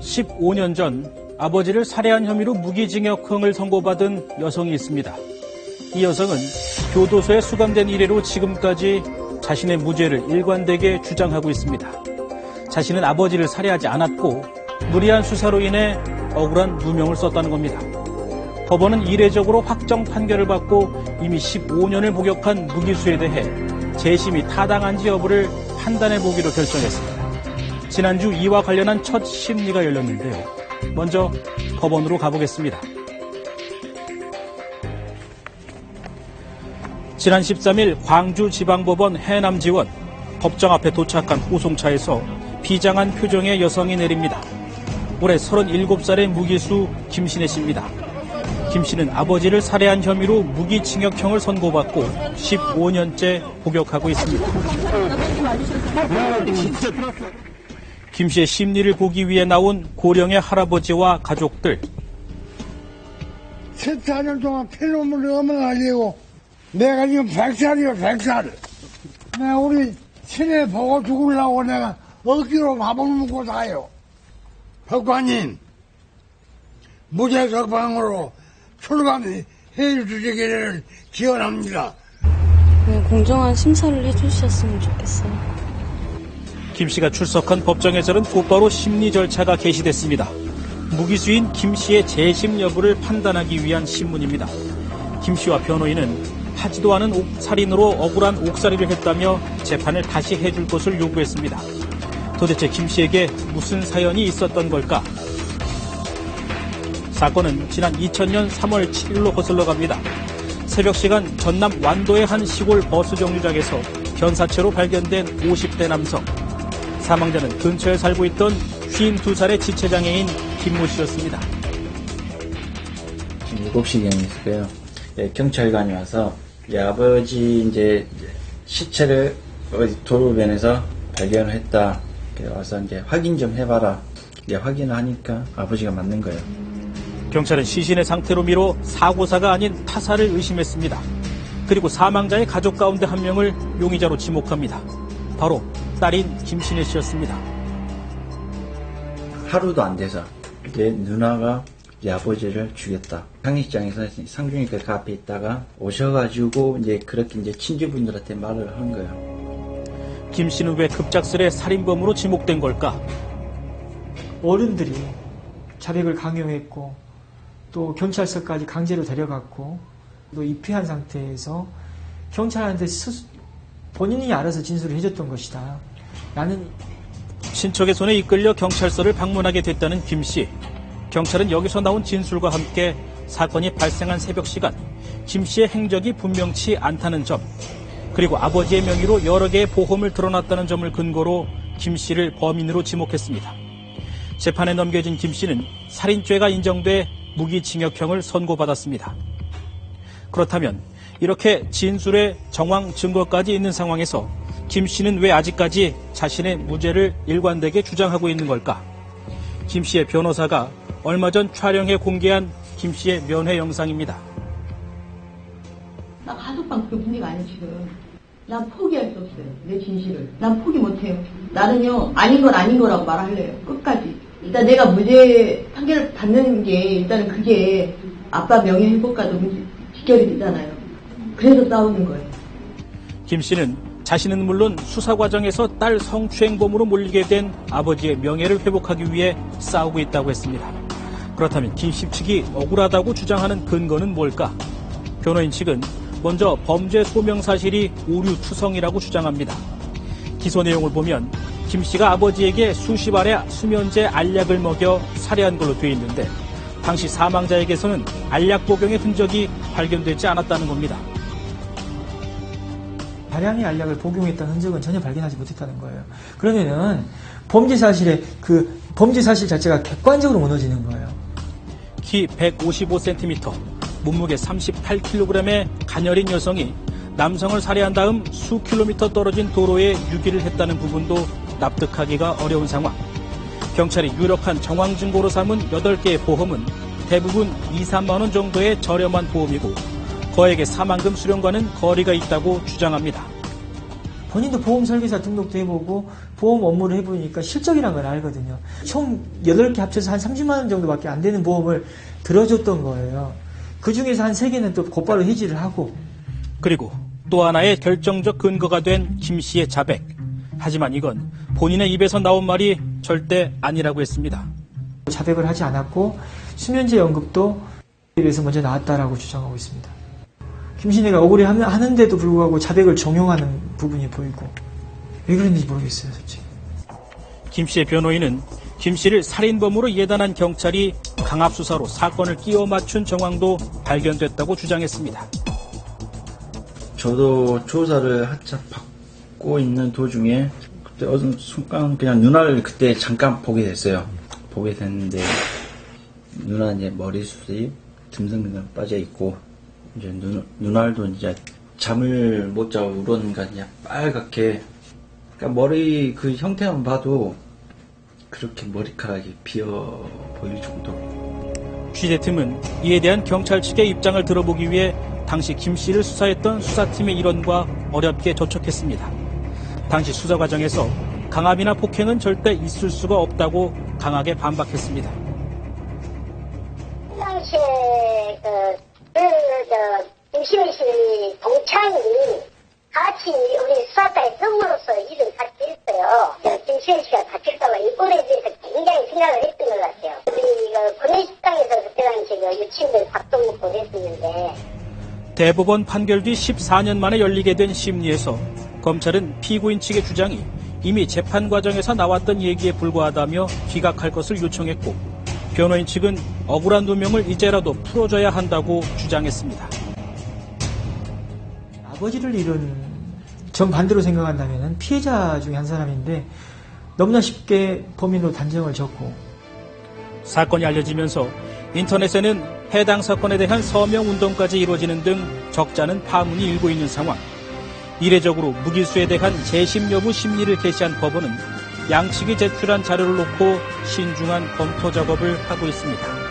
15년 전 아버지를 살해한 혐의로 무기징역형을 선고받은 여성이 있습니다. 이 여성은 교도소에 수감된 이래로 지금까지 자신의 무죄를 일관되게 주장하고 있습니다. 자신은 아버지를 살해하지 않았고 무리한 수사로 인해 억울한 누명을 썼다는 겁니다. 법원은 이례적으로 확정 판결을 받고 이미 15년을 복역한 무기수에 대해 재심이 타당한지 여부를 판단해보기로 결정했습니다. 지난주 이와 관련한 첫 심리가 열렸는데요. 먼저 법원으로 가보겠습니다. 지난 13일 광주지방법원 해남지원 법정 앞에 도착한 호송차에서 비장한 표정의 여성이 내립니다. 올해 37살의 무기수 김신혜 씨입니다. 김 씨는 아버지를 살해한 혐의로 무기징역형을 선고받고 15년째 복역하고 있습니다. 김 씨의 심리를 보기 위해 나온 고령의 할아버지와 가족들. 14년 동안 피눈물을 엄청 흘리고 내가 지금 100살이요, 100살. 내가 우리 친애 보고 죽으려고 내가 억지로 밥을 먹고 사요. 법관님, 무죄 석방으로 출감해 주시기를 기원합니다. 공정한 심사를 해주셨으면 좋겠어요. 김 씨가 출석한 법정에서는 곧바로 심리 절차가 개시됐습니다. 무기수인 김 씨의 재심 여부를 판단하기 위한 신문입니다. 김 씨와 변호인은 하지도 않은 살인으로 억울한 옥살이를 했다며 재판을 다시 해줄 것을 요구했습니다. 도대체 김 씨에게 무슨 사연이 있었던 걸까? 사건은 지난 2000년 3월 7일로 거슬러 갑니다. 새벽 시간 전남 완도의 한 시골 버스 정류장에서 변사체로 발견된 50대 남성. 사망자는 근처에 살고 있던 52살의 지체장애인 김모 씨였습니다. 7시경이었고요. 경찰관이 와서 아버지 시체를 어디 도로변에서 발견을 했다. 와서 확인 좀 해봐라. 확인을 하니까 아버지가 맞는 거예요. 경찰은 시신의 상태로 미뤄 사고사가 아닌 타살을 의심했습니다. 그리고 사망자의 가족 가운데 한 명을 용의자로 지목합니다. 바로 딸인 김신혜 씨였습니다. 하루도 안 돼서 누나가 아버지를 죽였다. 상식장에서 상중이가 그 앞에 있다가 오셔가지고 그렇게 친지분들한테 말을 한 거예요. 김 씨는 왜 급작스레 살인범으로 지목된 걸까? 어른들이 자백을 강요했고 또 경찰서까지 강제로 데려갔고 또 입회한 상태에서 경찰한테 본인이 알아서 진술을 해줬던 것이다. 나는 친척의 손에 이끌려 경찰서를 방문하게 됐다는 김 씨. 경찰은 여기서 나온 진술과 함께 사건이 발생한 새벽 시간 김 씨의 행적이 분명치 않다는 점, 그리고 아버지의 명의로 여러 개의 보험을 들어놨다는 점을 근거로 김 씨를 범인으로 지목했습니다. 재판에 넘겨진 김 씨는 살인죄가 인정돼 무기징역형을 선고받았습니다. 그렇다면 이렇게 진술에 정황 증거까지 있는 상황에서 김 씨는 왜 아직까지 자신의 무죄를 일관되게 주장하고 있는 걸까? 김 씨의 변호사가 얼마 전 촬영해 공개한 김 씨의 면회 영상입니다. 나 가족방 그게 문제가 아니야 지금. 난 포기할 수 없어요. 내 진실을. 난 포기 못해요. 나는요 아닌 건 아닌 거라고 말할래요. 끝까지. 일단 내가 무죄 판결을 받는 게 일단은 그게 아빠 명예 회복과도 직결이 되잖아요. 그래서 싸우는 거예요. 김 씨는 자신은 물론 수사 과정에서 딸 성추행범으로 몰리게 된 아버지의 명예를 회복하기 위해 싸우고 있다고 했습니다. 그렇다면 김 씨 측이 억울하다고 주장하는 근거는 뭘까? 변호인 측은 먼저 범죄 소명 사실이 오류투성이라고 주장합니다. 기소 내용을 보면 김 씨가 아버지에게 수십 알의 수면제 알약을 먹여 살해한 걸로 되어 있는데 당시 사망자에게서는 알약 복용의 흔적이 발견되지 않았다는 겁니다. 다량의 알약을 복용했다는 흔적은 전혀 발견하지 못했다는 거예요. 그러면은 범죄 사실 자체가 객관적으로 무너지는 거예요. 키 155cm, 몸무게 38kg의 가녀린 여성이 남성을 살해한 다음 수 킬로미터 떨어진 도로에 유기를 했다는 부분도 납득하기가 어려운 상황. 경찰이 유력한 정황 증거로 삼은 8개의 보험은 대부분 2, 3만 원 정도의 저렴한 보험이고 거액의 사망금 수령과는 거리가 있다고 주장합니다. 본인도 보험 설계사 등록도 해보고 보험 업무를 해보니까 실적이란 걸 알거든요. 총 8개 합쳐서 한 30만 원 정도밖에 안 되는 보험을 들어줬던 거예요. 그 중에서 한 3개는 또 곧바로 해지를 하고. 그리고 또 하나의 결정적 근거가 된 김 씨의 자백. 하지만 이건 본인의 입에서 나온 말이 절대 아니라고 했습니다. 자백을 하지 않았고 수면제 연급도 입에서 먼저 나왔다라고 주장하고 있습니다. 김신혜가 억울해하는데도 불구하고 자백을 종용하는 부분이 보이고 왜 그런지 모르겠어요, 솔직히. 김 씨의 변호인은 김 씨를 살인범으로 예단한 경찰이 강압수사로 사건을 끼워 맞춘 정황도 발견됐다고 주장했습니다. 저도 조사를 한참 받고 있는 도중에 그때 어느 순간 그냥 누나를 그때 잠깐 보게 됐어요. 보게 됐는데 누나 이제 머리숱이 듬성듬성 빠져 있고 이제 눈알도 이제 잠을 못 자고 울었는가 그냥 빨갛게, 그러니까 머리 그 형태만 봐도 그렇게 머리카락이 비어 보일 정도로. 취재팀은 이에 대한 경찰 측의 입장을 들어보기 위해 당시 김 씨를 수사했던 수사팀의 일원과 어렵게 접촉했습니다. 당시 수사 과정에서 강압이나 폭행은 절대 있을 수가 없다고 강하게 반박했습니다. 당시에 김신혜 씨 동창이 같이 우리 수사과에 성으로서 일을 같이 했어요. 김신혜 씨가 다칠까봐 이 꼴에 대해서 굉장히 생각을 했던 것 같아요. 우리 구내식당에서 그때 당시 유치원들 밥도 먹고 그랬었는데. 대법원 판결 뒤 14년 만에 열리게 된 심리에서 검찰은 피고인 측의 주장이 이미 재판 과정에서 나왔던 얘기에 불과하다며 기각할 것을 요청했고, 변호인 측은 억울한 누명을 이제라도 풀어줘야 한다고 주장했습니다. 아버지를 잃은 정반대로 생각한다면 피해자 중에 한 사람인데 너무나 쉽게 범인으로 단정을 짓고. 사건이 알려지면서 인터넷에는 해당 사건에 대한 서명 운동까지 이루어지는 등 적잖은 파문이 일고 있는 상황. 이례적으로 무기수에 대한 재심 여부 심리를 개시한 법원은 양측이 제출한 자료를 놓고 신중한 검토 작업을 하고 있습니다.